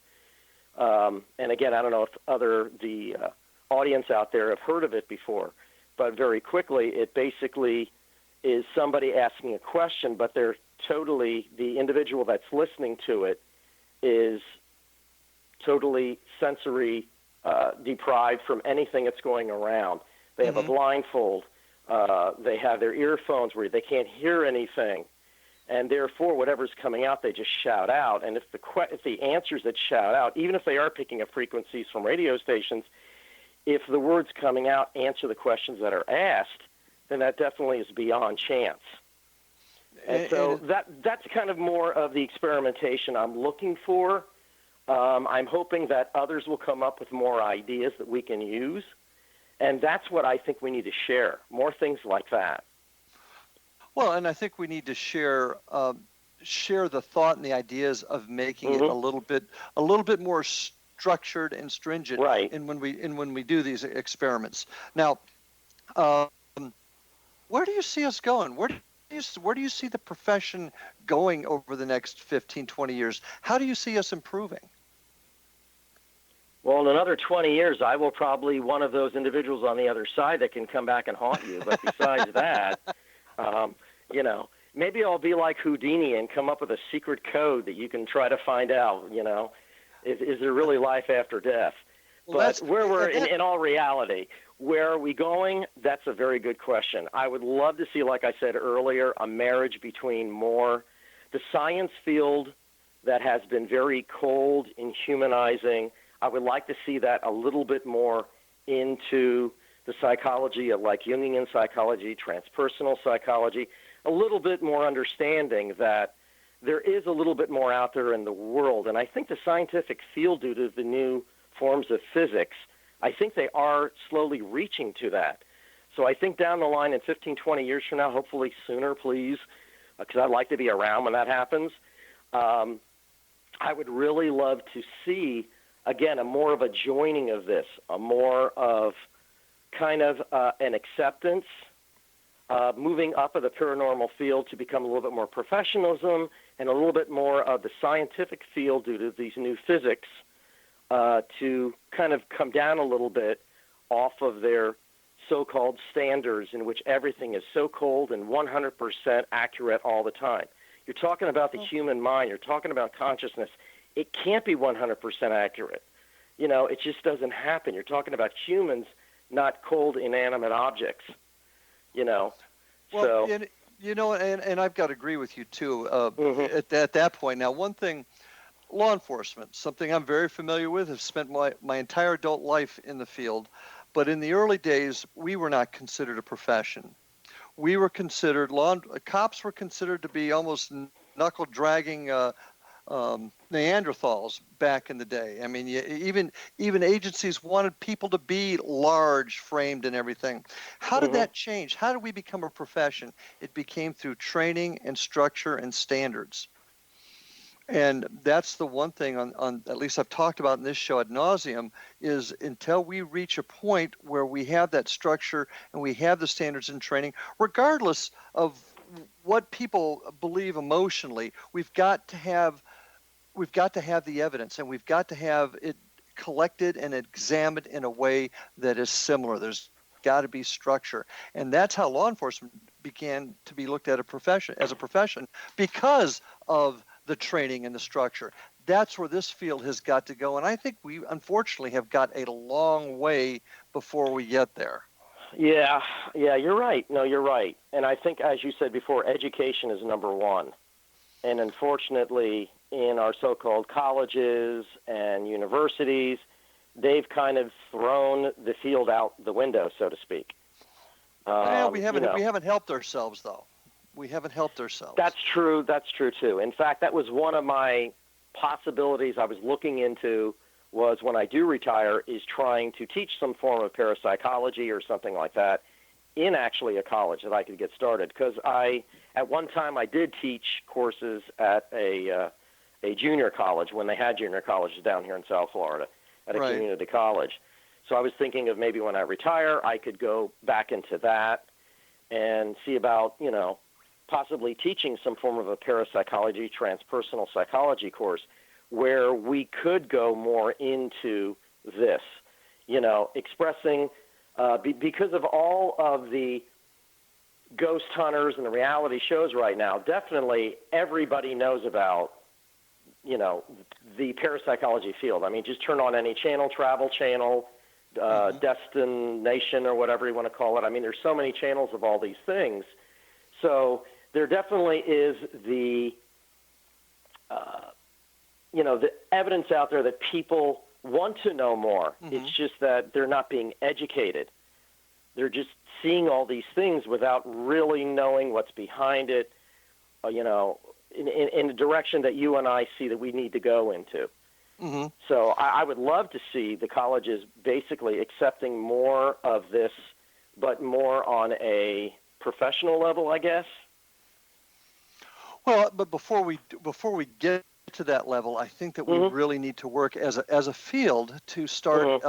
And again, I don't know if the audience out there have heard of it before, but very quickly, it basically is somebody asking a question, but they're totally, the individual that's listening to it is totally sensory deprived from anything that's going around. They have a blindfold. They have their earphones where they can't hear anything. And therefore, whatever's coming out, they just shout out. And if the answers that shout out, even if they are picking up frequencies from radio stations, if the words coming out answer the questions that are asked, then that definitely is beyond chance. And so that's kind of more of the experimentation I'm looking for. I'm hoping that others will come up with more ideas that we can use. And that's what I think we need to share, more things like that. Well, and I think we need to share the thought and the ideas of making it a little bit more structured and stringent. Right. And when we do these experiments. Now, where do you see us going? Where do you see the profession going over the next 15, 20 years? How do you see us improving? Well, in another 20 years, I will probably one of those individuals on the other side that can come back and haunt you. But besides that, you know, maybe I'll be like Houdini and come up with a secret code that you can try to find out, you know, is there really life after death? Well, but where we're in all reality, where are we going? That's a very good question. I would love to see, like I said earlier, a marriage between more the science field that has been very cold and humanizing. I would like to see that a little bit more into the psychology of like Jungian psychology, transpersonal psychology, a little bit more understanding that there is a little bit more out there in the world. And I think the scientific field, due to the new forms of physics, I think they are slowly reaching to that. So I think down the line in 15, 20 years from now, hopefully sooner, please, because I'd like to be around when that happens, I would really love to see, again, a more of a joining of this, a more of kind of an acceptance, moving up of the paranormal field to become a little bit more professionalism and a little bit more of the scientific field due to these new physics to kind of come down a little bit off of their so-called standards in which everything is so cold and 100% accurate all the time. You're talking about the human mind. You're talking about consciousness. It can't be 100% accurate. You know, it just doesn't happen. You're talking about humans, not cold, inanimate objects. You know, well, so and I've got to agree with you too. At that point, now one thing, law enforcement, something I'm very familiar with. Have spent my entire adult life in the field, but in the early days, we were not considered a profession. We were considered cops were considered to be almost knuckle dragging Neanderthals back in the day. I mean, even agencies wanted people to be large framed and everything. How did that change? How did we become a profession? It became through training and structure and standards. And that's the one thing on at least I've talked about in this show ad nauseum, is until we reach a point where we have that structure and we have the standards and training, regardless of what people believe emotionally, we've got to have the evidence, and we've got to have it collected and examined in a way that is similar. There's got to be structure, and that's how law enforcement began to be looked at as a profession because of the training and the structure. That's where this field has got to go, and I think we unfortunately have got a long way before we get there. Yeah, you're right. No, you're right. And I think, as you said before, education is number one. And unfortunately, in our so-called colleges and universities, they've kind of thrown the field out the window, so to speak. We haven't helped ourselves, though. We haven't helped ourselves. That's true. That's true, too. In fact, that was one of my possibilities I was looking into, was when I do retire, is trying to teach some form of parapsychology or something like that in actually a college that I could get started. Because at one time, I did teach courses at a junior college when they had junior colleges down here in South Florida at a community college. So I was thinking of maybe when I retire, I could go back into that and see about, possibly teaching some form of a parapsychology, transpersonal psychology course where we could go more into this, expressing, because of all of the ghost hunters and the reality shows right now, definitely everybody knows about, the parapsychology field. I mean, just turn on any channel, Travel Channel, Destination, or whatever you want to call it. I mean, there's so many channels of all these things. So there definitely is the evidence out there that people want to know more. It's just that they're not being educated. They're just seeing all these things without really knowing what's behind it, in a direction that you and I see that we need to go into. So I would love to see the colleges basically accepting more of this, but more on a professional level, I guess. Well, but before we get to that level, I think that we really need to work as a field to start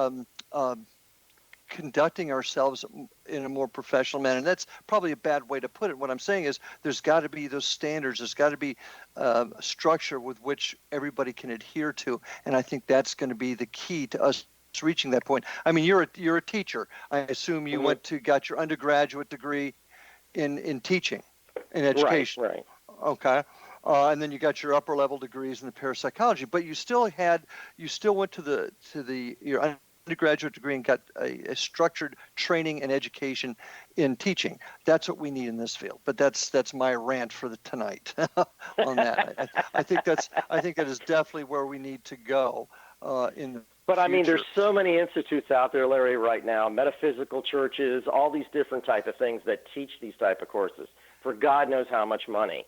conducting ourselves in a more professional manner. And that's probably a bad way to put it. What I'm saying is there's got to be those standards. There's got to be a structure with which everybody can adhere to. And I think that's going to be the key to us reaching that point. I mean, you're a teacher. I assume you got your undergraduate degree in teaching, in education. Right. Okay. And then you got your upper level degrees in the parapsychology, but you still went to your undergraduate degree and got a structured training and education in teaching. That's what we need in this field. But that's my rant for tonight on that. I think that is definitely where we need to go in the But future. I mean, there's so many institutes out there, Larry, right now, metaphysical churches, all these different type of things that teach these type of courses for God knows how much money.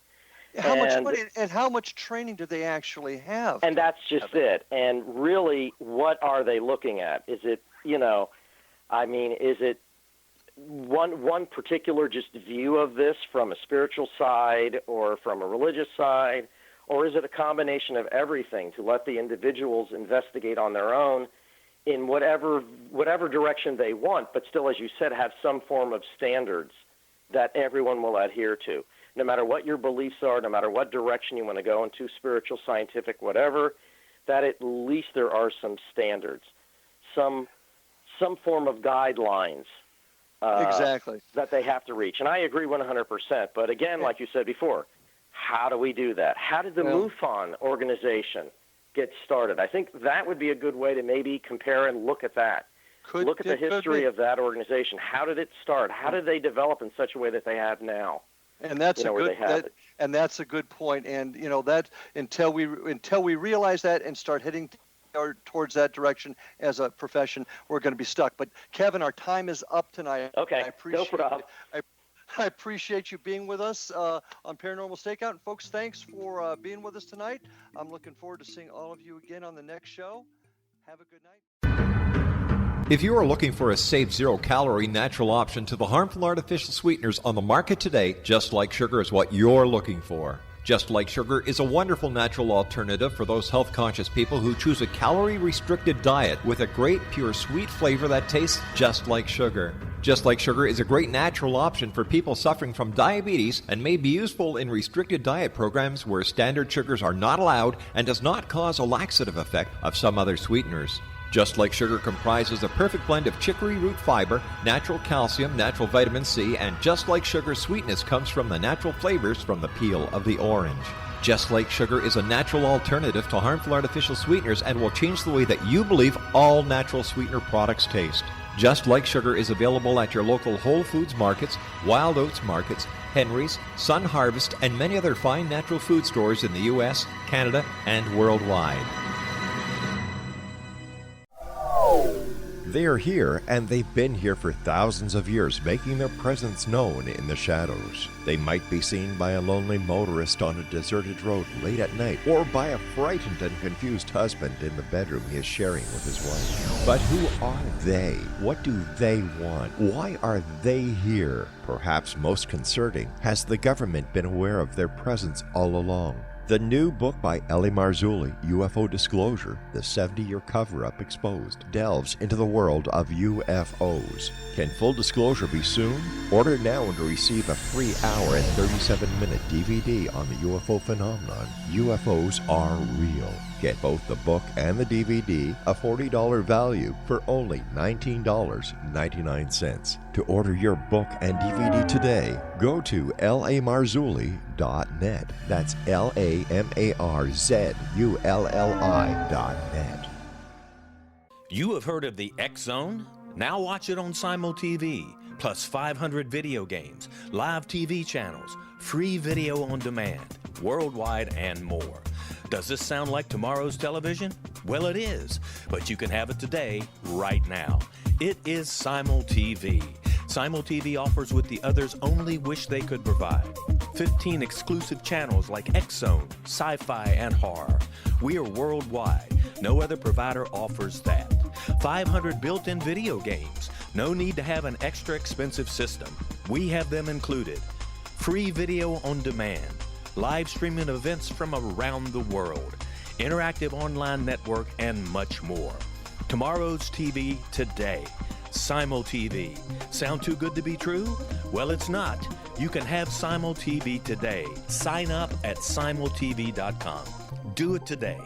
How much money and how much training do they actually have? And that's just it. And really, what are they looking at? Is it, is it one particular just view of this from a spiritual side or from a religious side? Or is it a combination of everything to let the individuals investigate on their own in whatever direction they want, but still, as you said, have some form of standards that everyone will adhere to? No matter what your beliefs are, no matter what direction you want to go into, spiritual, scientific, whatever, that at least there are some standards, some form of guidelines exactly that they have to reach. And I agree 100%. But again, like you said before, how do we do that? How did the MUFON organization get started? I think that would be a good way to maybe compare and look at that. Look at the history of that organization. How did it start? How did they develop in such a way that they have now? And that's that's a good point. And that until we realize that and start heading towards that direction as a profession, we're going to be stuck. But Kevin, our time is up tonight. Okay, no problem. I appreciate you being with us on Paranormal Stakeout. And folks, thanks for being with us tonight. I'm looking forward to seeing all of you again on the next show. Have a good night. If you are looking for a safe, zero-calorie natural option to the harmful artificial sweeteners on the market today, Just Like Sugar is what you're looking for. Just Like Sugar is a wonderful natural alternative for those health-conscious people who choose a calorie-restricted diet with a great, pure, sweet flavor that tastes just like sugar. Just Like Sugar is a great natural option for people suffering from diabetes and may be useful in restricted diet programs where standard sugars are not allowed and does not cause a laxative effect of some other sweeteners. Just Like Sugar comprises a perfect blend of chicory root fiber, natural calcium, natural vitamin C, and Just Like Sugar's sweetness comes from the natural flavors from the peel of the orange. Just Like Sugar is a natural alternative to harmful artificial sweeteners and will change the way that you believe all natural sweetener products taste. Just Like Sugar is available at your local Whole Foods markets, Wild Oats markets, Henry's, Sun Harvest, and many other fine natural food stores in the U.S., Canada, and worldwide. They are here, and they've been here for thousands of years, making their presence known in the shadows. They might be seen by a lonely motorist on a deserted road late at night, or by a frightened and confused husband in the bedroom he is sharing with his wife. But who are they? What do they want? Why are they here? Perhaps most concerning, has the government been aware of their presence all along? The new book by Ellie Marzulli, UFO Disclosure, the 70-year cover-up exposed, delves into the world of UFOs. Can full disclosure be soon? Order now and receive a free hour and 37-minute DVD on the UFO phenomenon. UFOs are real. Get both the book and the DVD, a $40 value, for only $19.99. To order your book and DVD today, go to lamarzulli.net. That's LAMARZULLI.net. You have heard of the X Zone? Now watch it on Simul TV, plus 500 video games, live TV channels, free video on demand, worldwide, and more. Does this sound like tomorrow's television? Well, it is, but you can have it today, right now. It is Simul TV. Simul TV offers what the others only wish they could provide. 15 exclusive channels like X Zone, sci-fi, and horror. We are worldwide. No other provider offers that. 500 built-in video games. No need to have an extra expensive system. We have them included. Free video on demand. Live streaming events from around the world. Interactive online network, and much more. Tomorrow's TV today. Simul TV. Sound too good to be true? Well, it's not. You can have Simul TV today. Sign up at simultv.com. Do it today.